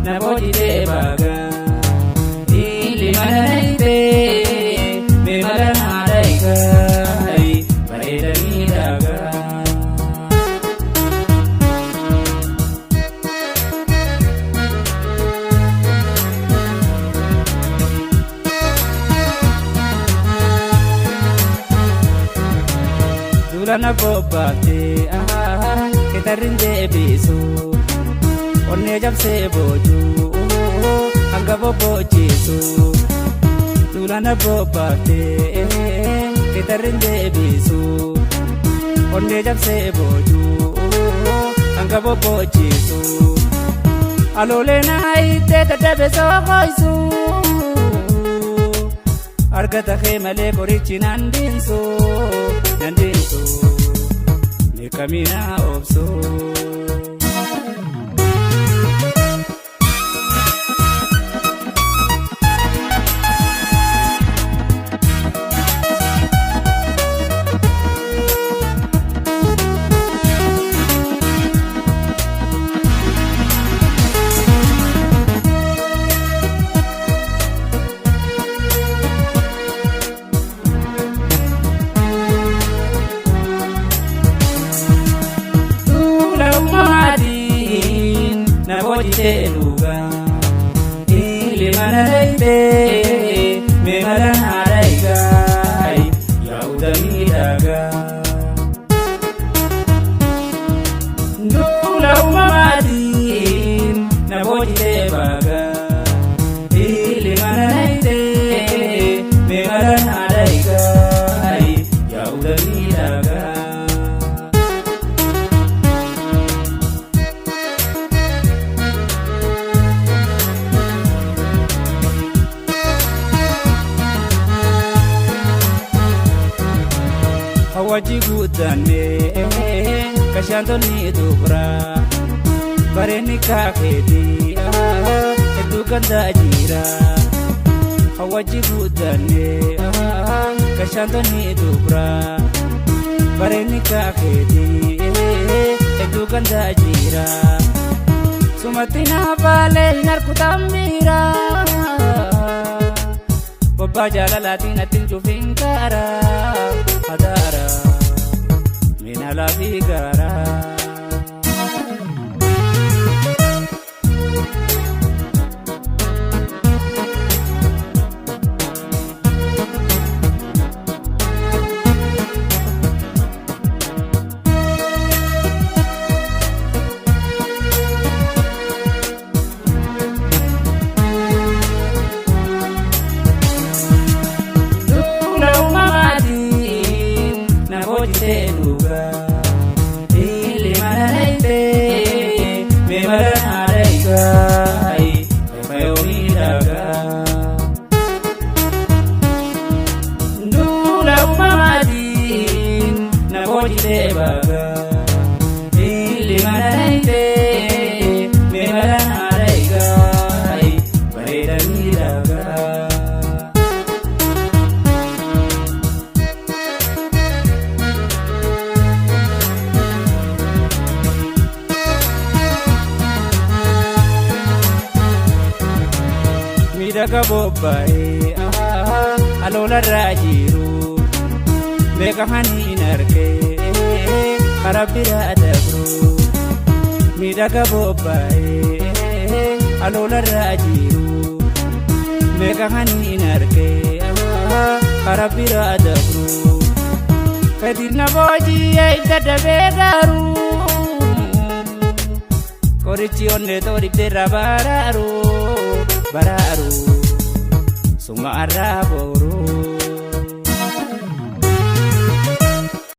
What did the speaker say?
namootite baga ili mananaite me malanaadaika bareedanii daga Zulana bobbate ketarinde bisu onne jabse boju anga bobo jisu Zulana bobbate ketarinde bisu onne jabse boju anga bobo jisu alole naite tadabeso koisu argata khemale korichi nandinso Kamina obso namootite luga ili mananaite me malanaadaika yaudanii daga ndula umamatin namootite baga ili mananaite me malanaadaika yaudanii daga wajibu dane kashantoni dubra bareni kakedi edu ganda jira wajibu dane kashantoni dubra bareni kakedi edu ganda jira sumatina vale narkutamira Baba jalalatin atin jufinkara hadara mina la vigara luga ili mananaite me malanaadaika mayoni daga ndula umamatin namootite baga ili mananaite me malanaadaika bareedanii daga Daga bobbae alola rajiru meka hani narke karabira adabru mi daga bobbae alola rajiru meka hani narke karabira adabru kadina boji idadabe garu korichi onne tori bararu Bararu Suma araboro